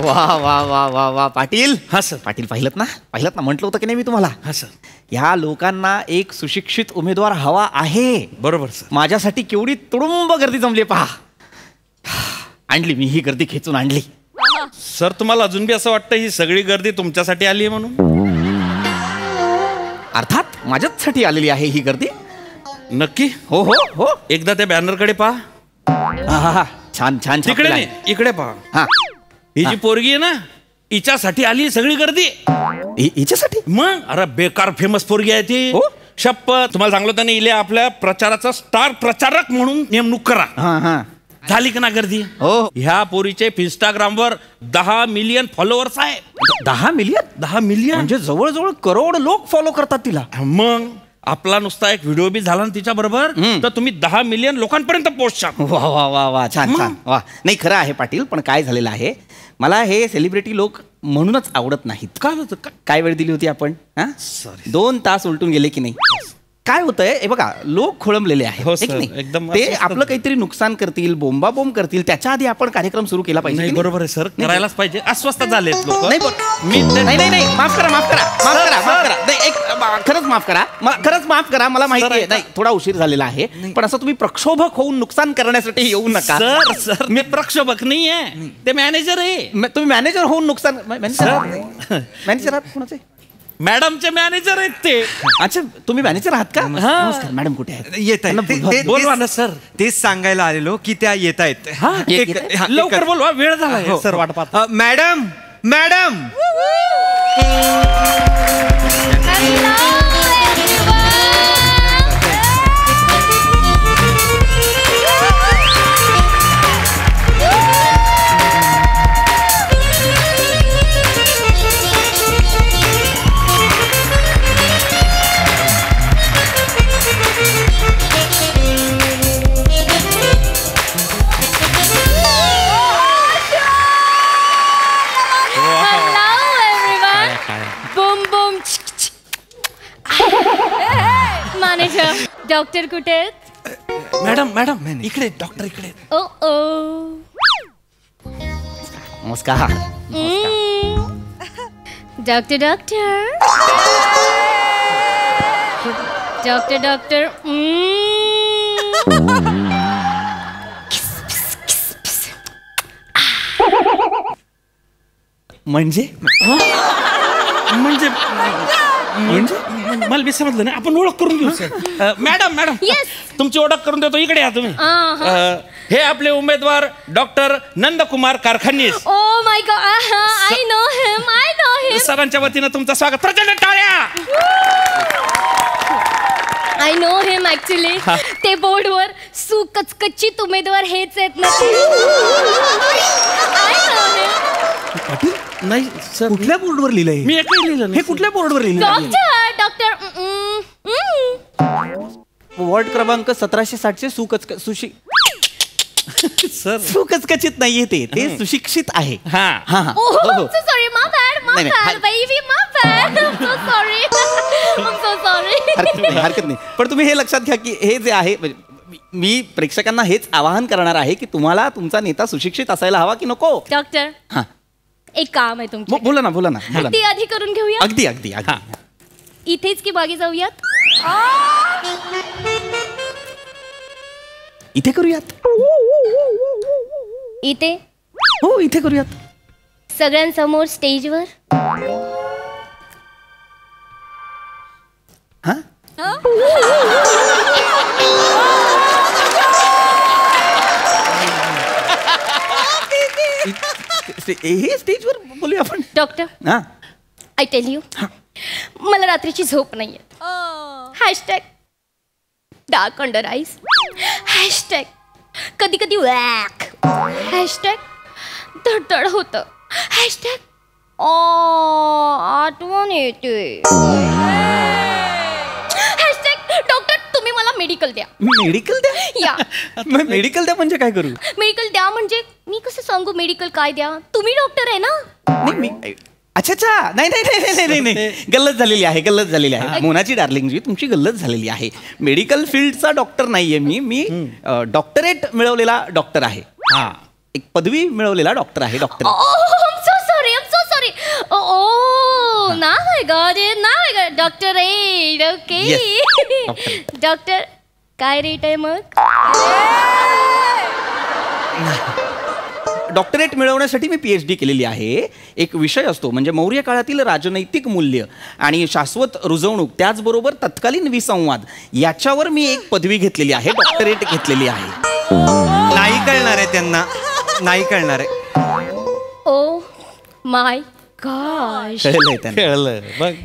वा वा वा वा वा पाटील. हा सर. पाटील, पाहिलं ना म्हटलं होतं की नाही मी तुम्हाला. हा सर. ह्या लोकांना एक सुशिक्षित उमेदवार हवा आहे. बरोबर सर. माझ्यासाठी केवढी तुडुंब गर्दी जमली पहा. आणली मी ही गर्दी खेचून आणली. सर, तुम्हाला अजून बी असं वाटतं ही सगळी गर्दी तुमच्यासाठी आली आहे म्हणून? अर्थात माझ्यासाठी आलेली आहे ही गर्दी. नक्की? हो हो हो. एकदा त्या बॅनरकडे पहा. छान छान. तिकडे नाही, इकडे पहा. हा, ही जी पोरगी आहे ना, हिच्यासाठी आली सगळी गर्दी. हिच्यासाठी? मग अरे बेकार फेमस पोरगी आहे ती. शपथ, तुम्हाला सांगलो त्याने इले आपल्या प्रचाराचा स्टार प्रचारक म्हणून नेमणूक करा. झाली का ना गर्दी? हो. ह्या पोरीचे इंस्टाग्रामवर 10 मिलियन फॉलोअर्स आहे. 10 मिलियन? 10 मिलियन म्हणजे जवळजवळ करोड लोक फॉलो करतात तिला. मग आपला नुसता एक व्हिडिओ बी झाला ना तिच्या बरोबर, तर तुम्ही 10 मिलियन लोकांपर्यंत पोहोचशाल. वा वा वा वा, छान छान. वा, नाही खरं आहे पाटील, पण काय झालेलं आहे, मला हे सेलिब्रिटी लोक म्हणूनच आवडत नाहीत. काय होतं? काय वेळ दिली होती आपण? 2 तास उलटून गेले की नाही. काय होतंय हे बघा, लोक खोळंबलेले आहेत. एकदम ते आपलं काहीतरी नुकसान करतील, बोंबाबोंब करतील, त्याच्या आधी आपण कार्यक्रम सुरू केला पाहिजे. बरोबर आहे सर, करायलाच पाहिजे. अस्वस्थ झालेत लोक. नाही, माफ करा. खरंच माफ करा. मला माहिती आहे, नाही थोडा उशीर झालेला आहे, पण असं तुम्ही प्रक्षोभक होऊन नुकसान करण्यासाठी येऊ नका. सर मी प्रक्षोभक नाही आहे, ते मॅनेजर आहे. तुम्ही मॅनेजर होऊन नुकसान. मॅनेजर कोणाचे? मॅडमचे मॅनेजर आहेत ते. अच्छा, तुम्ही मॅनेजर आहात का? नमस्कार. मॅडम कुठे आहेत? येत आहेत. बोलवा ना सर. तेच सांगायला आलेलो की त्या येत आहेत. लवकर बोलवा, वेळ झाला सर. वाट पाहता. मॅडम. मॅनेजर डॉक्टर कुठे आहेत? मॅडम इकडे डॉक्टर इकडे. ओ ओ नमस्कार. डॉक्टर म्हणजे मला बी समजलं नाही. आपण ओळख करून घेऊ सर. मॅडम तुमची ओळख करून देतो. इकडे या तुम्ही. हे आपले उमेदवार doctor Nandkumar Karkhanis. Oh my god I know him. सरांच्या वतीनं तुमचं स्वागत. प्रचंड टाळ्या. I know him actually. ते बोर्डवर सुकचकचित उमेदवार हेच आहेत ना. आय नो हिम. पाटील नाही सर. कुठल्या बोर्डवर लिहिलंय? मी एकही लिहिलं नाही. हे कुठल्या बोर्डवर लिहिलंय? डॉक्टर वॉर्ड क्रमांक 1760 सुशी सर सुकचकचित नाहीये ते सुशिक्षित आहे. सॉरी माय बॅड बेबी माय बॅड. सॉरी. हरकत नाही. पण तुम्ही हे लक्षात घ्या की हे जे आहे मी प्रेक्षकांना हेच आवाहन करणार आहे की तुम्हाला तुमचा नेता सुशिक्षित असायला हवा की नको. डॉक्टर एक काम आहे तुमचं. बोला ना. ते आधी करून घेऊया. अगदी इथेच की मागे जाऊयात? इथे करूयात. इथे हो इथे करूयात. सगळ्यांसमोर स्टेजवर. हे स्टेजवर बोलूया आपण. डॉक्टर आय टेल यू मला रात्रीची झोप नाहीये. Hashtag dark under eyes. Hashtag कधी कधी वॅक. हॅशटॅग धडधड होतं. हॅशटॅग आठवण येते. हॅशटॅग डॉक्टर तुम्ही मला मेडिकल द्या. मेडिकल द्या? या मेडिकल द्या म्हणजे काय करू? मेडिकल द्या म्हणजे मी कसं सांगू मेडिकल काय द्या? तुम्ही डॉक्टर आहे ना. अच्छा नाही गल्लत झालेली आहे. मोनाची डार्लिंग जी तुमची गल्लत झालेली आहे. मेडिकल फील्डचा डॉक्टर नाहीये मी डॉक्टरेट मिळवलेला डॉक्टर आहे. एक पदवी मिळवलेला डॉक्टर आहे. डॉक्टर. सॉरी. ना डॉक्टर ओके. डॉक्टर काय रेट आहे मग? डॉक्टरेट मिळवण्यासाठी मी PhD केलेली आहे. एक विषय असतो म्हणजे मौर्य काळातील राजनैतिक मूल्य आणि शाश्वत रुजवणूक त्याचबरोबर तत्कालीन विसंवाद याच्यावर मी एक पदवी घेतलेली आहे. डॉक्टरेट घेतलेली आहे. नाही कळणार आहे त्यांना. नाही कळणार आहे. Oh my gosh. कळलं.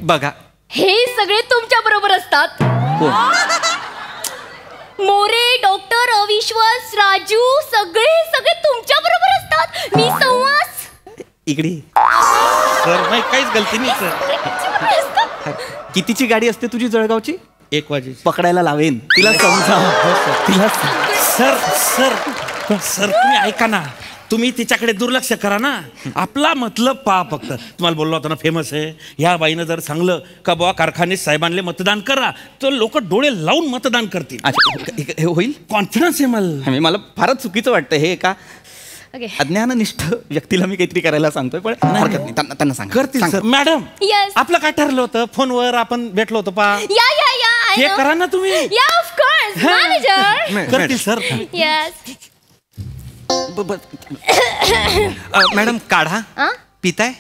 बघा हे सगळे तुमच्या बरोबर असतात. मोरे डॉक्टर अविश्वास राजू सगळे तुमच्या बरोबर असतात. मी संवास इकडे सर नाही काहीच गलती नाही सर. कितीची गाडी असते तुझी जळगावची? 1 वाजे. पकडायला लावेन तिला. समजा सर तुम्ही ऐका ना. तुम्ही तिच्याकडे दुर्लक्ष करा ना. आपला मतलब पहा फक्त. तुम्हाला बोललो होता ना फेमस आहे. ह्या बाईनं जर सांगलं का बुवा कारखाने साहेबांना मतदान करा तर लोक डोळे लावून मतदान करतील. हे होईल. कॉन्फिडन्स आहे मला फारच चुकीचं वाटतं हे. का अज्ञाननिष्ठ व्यक्तीला मी काहीतरी करायला सांगतोय पण हरकत नाही. त्यांना सांगा. करतील सर. मॅडम आपलं काय ठरलं होतं? फोनवर आपण भेटलो होतो पहा. हे करा ना तुम्ही. Of course manager. करतील सर. यस मॅडम काढा. पिताय?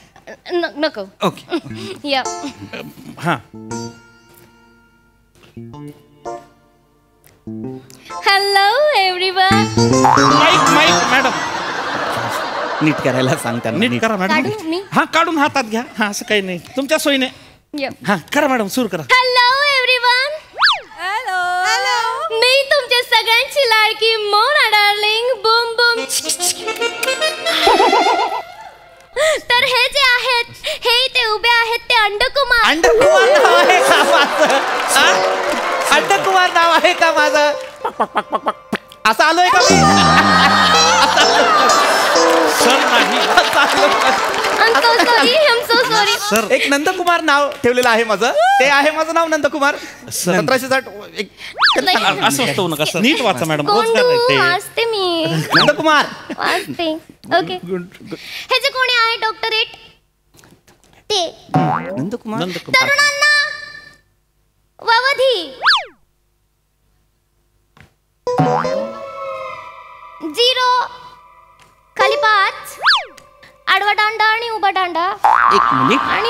नको. ओके. या हॅलो एव्हरीवन. माईक मॅडम नीट करायला सांगता. नीट करा मॅडम. काढून हातात घ्या. असं काही नाही तुमच्या सोयीने. करा मॅडम सुरू करा. Hello everyone. हॅलो. मी तुमच्या सगळ्यांची लाडकी मोना डार्लिंग बूम बूम. तर हे जे आहेत हे ते उभे आहेत ते अंडकुमार. अंडकुमार नाव आहे का माझं? असं आलोय का? सर एक नंदकुमार नाव ठेवलेलं आहे माझं. ते आहे माझं नाव नंदकुमार. 1760 असं असतो नका सर. नीट वाचा मॅडम. वाचते मी. नंदकुमार वाचते. ओके. ह्याचे कोणी आहे डॉक्टरेट? ते नंदकुमार. तरुणांना ववधी 0 खाली 5 आडवा दांडा आणि उभा दांडा. एक मिनिट. आणि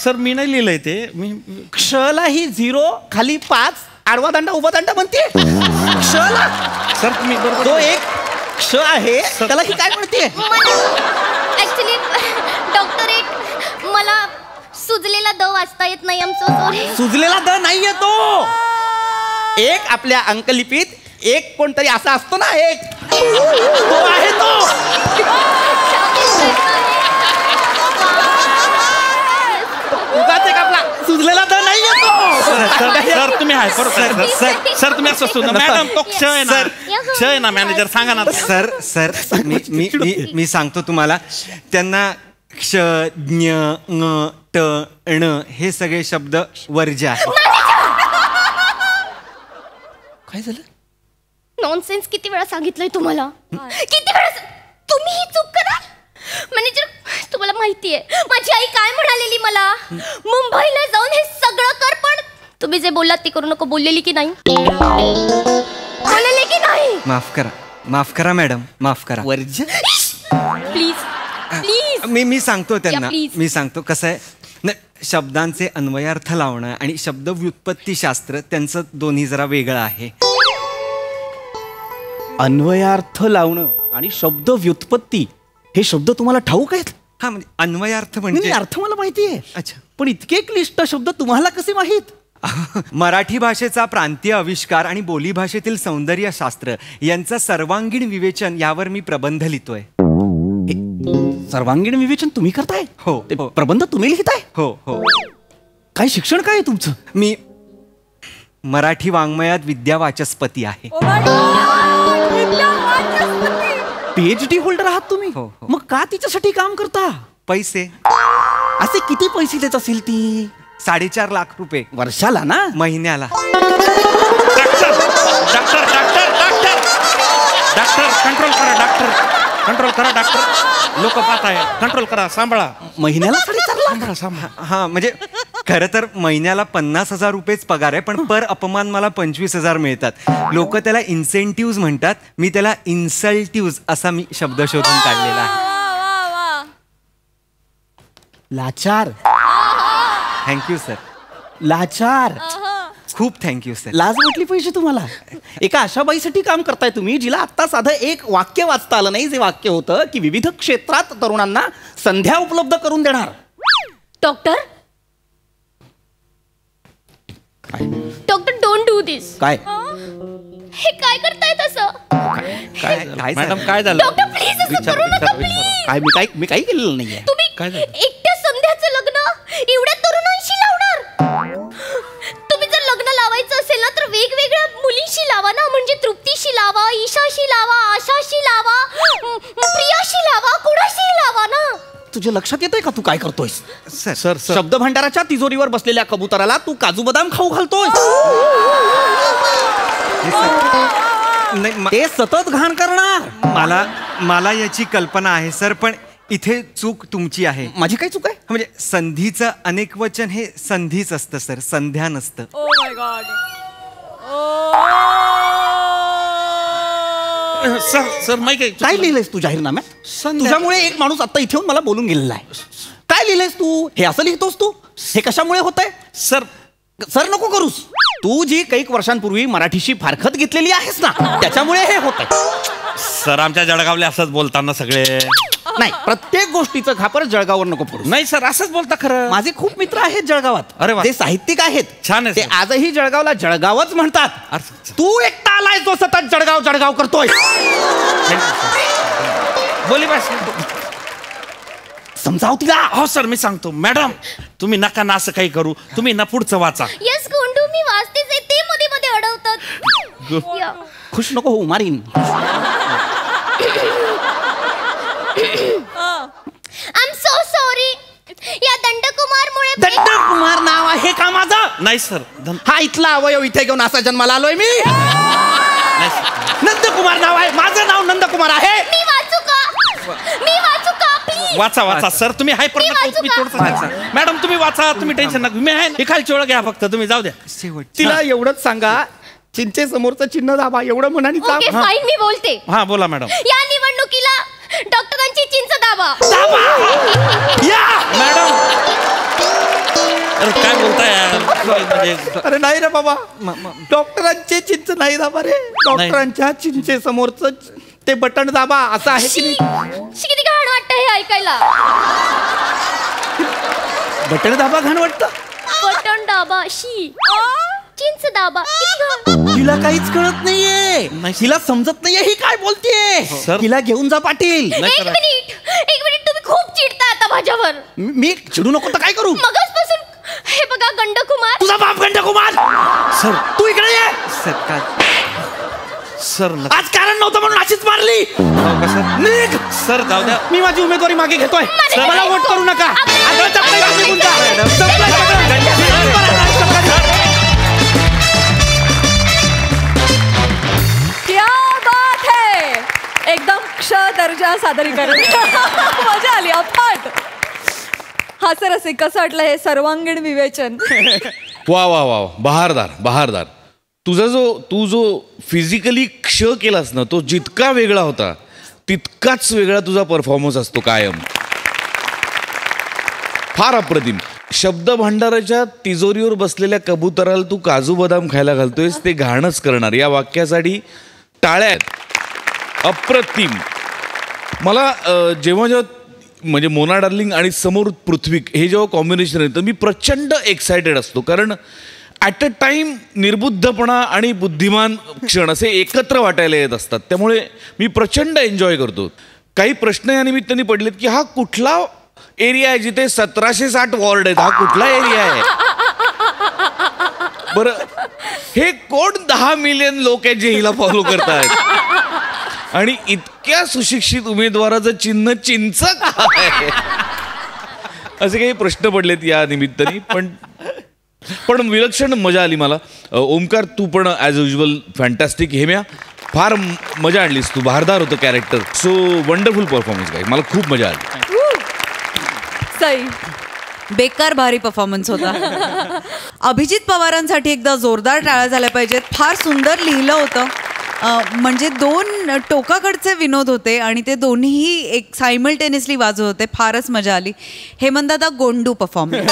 सर मी नाही लिहिलंय ते. मी क्षला ही 0 खाली 5 आडवा दांडा उभा दांडा म्हणते. क्षला सर तुम्ही तो एक क्ष आहे त्याला ही काय म्हणते? ऍक्च्युली डॉक्टरेट मला सुजलेला द वाचता येत नाही. आमचं सॉरी. सुजलेला द नाही येतो. एक आपल्या अंकलिपीत एक कोणतरी असा असतो ना, एक तो आहे तो. उगाच एक आपला सुजलेला द नाही येतो. सर तुम्ही आहे बरोबर. सर तुम्ही असं असतो ना मॅडम. तो क्ष आहे ना. क्ष आहे ना मॅनेजर सांगा ना. सर मी सांगतो तुम्हाला. त्यांना क्ष ज्ञ ङ ट ण हे सगळे शब्द वर्ज्य आहेत. काय झालं? नॉनसेन्स किती वेळा सांगितलंय तुम्हाला? किती वेळा तुम्ही ही चूक करा. मॅनेजर तुम्हाला माहितीये माझी आई काय म्हणालेली मला? मुंबईला जाऊन हे सगळं कर, पण तुम्ही जे बोललात ते करू नको. बोललेली की नाही? बोललेली की नाही? माफ करा मॅडम. माफ करा. वर्ज्य प्लीज प्लीज. मी सांगतो त्यांना. या, please. मी सांगतो कसं आहे नाही, शब्दांचे अन्वयार्थ लावणं आणि शब्द व्युत्पत्तीशास्त्र त्यांचं दोन्ही जरा वेगळं आहे. अन्वयार्थ लावणं आणि शब्द व्युत्पत्ती हे शब्द तुम्हाला ठाऊक आहेत? हा म्हणजे अन्वयार्थ म्हणजे अर्थ मला माहिती आहे. अच्छा. पण इतके क्लिष्ट शब्द तुम्हाला कसे माहीत? मराठी भाषेचा प्रांतीय आविष्कार आणि बोली भाषेतील सौंदर्यशास्त्र यांचा सर्वांगीण विवेचन यावर मी प्रबंध लिहितोय. सर्वांगीण विवेचन तुम्ही करताय? हो. प्रबंध तुम्ही लिहिताय? हो हो. काय शिक्षण काय आहे तुमचं? मी मराठी वाङ्मयात विद्यावाचस्पती आहे. PhD होल्डर आहात तुम्ही? हो. मग का तिच्यासाठी काम करता? पैसे. असे किती पैसे देत असेल ती? 4.5 लाख रुपये वर्षाला ना? महिन्याला. Doctor doctor doctor doctor doctor control करा. डॉक्टर कंट्रोल करा. डॉक्टर लोक पाहत आहे. कंट्रोल करा. सांभाळा. महिन्याला 4.5 लाख? हा म्हणजे खरं तर महिन्याला 50,000 रुपयेच पगार आहे, पण पर अपमान मला 25,000 मिळतात. लोक त्याला इन्सेंटिव्ह म्हणतात. मी त्याला इन्सल्टिव्ह असा मी शब्द शोधून काढलेला आहे. लाचार. Thank you sir. लाचार. खूप थँक्यू सर. लाज वाटली पाहिजे तुम्हाला. एका अशा बाईसाठी काम करताय तुम्ही जिला आत्ता साधं एक वाक्य वाचता आलं नाही. जे वाक्य होतं की विविध क्षेत्रात तरुणांना संध्या उपलब्ध करून देणार. डॉक्टर डोंट डू दिस. काय हे काय करताय तसं? काय मॅडम काय झालं? डॉक्टर प्लीज असं करू नका प्लीज. काय मी काही केलेलं नाहीये. तुम्ही एकट्या संध्याचं लग्न एवढ्या तरुणांशी लावणार? तुम्ही जर लग्न लावायचं असेल ना तर वेगवेगळ्या मुलींशी लावा ना. म्हणजे तृप्तीशी लावा, ईशाशी लावा, आशाशी लावा, प्रियाशी लावा, कुणाशी लावा ना. तुझ्या लक्षात येतंय का तू काय करतोयस? सर शब्द भांडाराच्या तिजोरीवर बसलेल्या कबुतराला तू काजू बदाम खाऊ घालतोय. ते सतत घाण करणार. मला याची कल्पना आहे सर, पण इथे चूक तुमची आहे. माझी काय चूक आहे? म्हणजे संधीचं अनेक वचन हे संधीच असतं सर, संध्या नसतं. ओ माय गॉड. सर माहिती काय लिहिलंयस तू जाहीरनाम्यात? तुझ्यामुळे एक माणूस आता इथे येऊन मला बोलून गेलेला आहे. काय लिहिलंयस तू? हे असं लिहितोस तू? हे कशामुळे होतंय? सर नको करूस. तू जी कैक वर्षांपूर्वी मराठीशी फारखत घेतलेली आहेस ना, त्याच्यामुळे हे होतंय. सर आमच्या जळगावले असंच बोलताना सगळे. नाही, प्रत्येक गोष्टीचं खापर जळगाववर नको पडू. नाही सर असंच बोलता खरं. माझे खूप मित्र आहेत जळगावात. अरे वा. ते साहित्यिक आहेत. छान आहे. ते आजही जळगावला जळगावच म्हणतात. तू एकटा आलाय जो सतत जळगाव जळगाव करतोय. बोली बस. समजाव तिला. हो सर मी सांगतो. मॅडम तुम्ही नका ना असं काही करू. तुम्ही ना पुढचं वाचा. येस गोंडू मी वाचतेच आहे. ते मध्ये मध्ये अडवतात. खुश नको होऊ, मारीन. नाही सर. हा इथला अवयव इथे घेऊन असा जन्माला आलोय मी. नंदकुमार नाव आहे माझं. नाव नंदकुमार आहे. मी वाचू का please? वाचा सर. तुम्ही हायपर मी नका वाचू तुम्ही का? थोडंसं वाचा. मॅडम तुम्ही वाचा. तुम्ही टेन्शन नका. मी आहे. खालची ओळख घ्या फक्त. तुम्ही जाऊ द्या. तिला एवढंच सांगा चिंचे समोरचं चिन्ह दाबा एवढं म्हणानी ओके फाईन मी बोलते. हा बोला मॅडम. या निवडणुकीला डॉक्टरांची चिंच दाबा. मॅडम अरे काय बोलताय यार? म्हणजे अरे नाही रे बाबा डॉक्टरांचे चिंच नाही दाबा रे. डॉक्टरांच्या चिंचे समोरचं ते बटन दाबा असं आहे की किती घाण वाटतं हे ऐकायला. बटन दाबा घाण वाटतं. बटन दाबा चिंच दाबा. तिला काहीच कळत नाहीये. हिला समजत नाहीये ही काय बोलतेय. हिला घेऊन जा पाटील. एक मिनिट तुम्ही खूप चिडता आता माझ्यावर. मी चिडू नको तर काय करू. मगाचपासून हे बघा गंडकुमार. तुझा बाप गंडकुमार. सर तू इकडे ये. सर आज कारण नव्हतं म्हणून अशीच मारली. निघ. सर जाऊ द्या. मी माझी उमेदवारी मागे घेतोय. मला वोट करू नका. क्या बात है. एकदम क्ष दर्जा सादरीकरण. मजा आली अफाट. हा सर असे कसं वाटलं हे सर्वांगीण विवेचन. वा वा वा बहारदार. तू जो फिजिकली क्ष केलास ना तो जितका वेगळा होता तितकाच वेगळा तुझा परफॉर्मन्स असतो कायम. फार अप्रतिम. शब्द भांडाराच्या तिजोरीवर बसलेल्या कबुतराला तू काजू बदाम खायला घालतोयस ते घाणच करणार. या वाक्यासाठी टाळ्या आहेत. अप्रतिम. मला जेव्हा म्हणजे मोना डार्लिंग आणि समोर पृथ्वी हे जेव्हा कॉम्बिनेशन आहे तर मी प्रचंड एक्सायटेड असतो. कारण ॲट अ टाइम निर्बुद्धपणा आणि बुद्धिमान क्षण असे एकत्र वाटायला येत असतात. त्यामुळे मी प्रचंड एन्जॉय करतो. काही प्रश्न या निमित्ताने पडलेत की हा कुठला एरिया आहे जिथे 1760 वॉर्ड आहेत. हा कुठला एरिया आहे. बरं हे कोण 10 मिलियन लोक आहेत जे हिला फॉलो करतायत आणि इतक्या सुशिक्षित उमेदवाराचं चिन्ह चिंच काय असे काही प्रश्न पडलेत या निमित्ताने. पण विलक्षण मजा आली मला. ओमकार तू पण ॲज युजल फॅन्टॅस्टिक. हेम्या फार मजा आणलीस तू. भारदार होतं कॅरेक्टर. सो वंडरफुल परफॉर्मन्स काय. मला खूप मजा आली. सई बेकार भारी परफॉर्मन्स होता. अभिजित पवारांसाठी एकदा जोरदार टाळ्या झाल्या पाहिजेत. फार सुंदर लिहिलं होतं. म्हणजे 2 टोकाकडचे विनोद होते आणि ते दोन्ही एक सायमल्टेनियसली वाजवत होते. फारच मजा आली. हेमंतदादा गोंडू परफॉर्मन्स.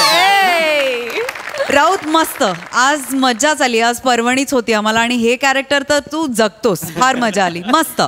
राऊत मस्त. आज मजाच आली. आज पर्वणीच होती आम्हाला आणि हे कॅरेक्टर तर तू जगतोस. फार मजा आली. मस्त.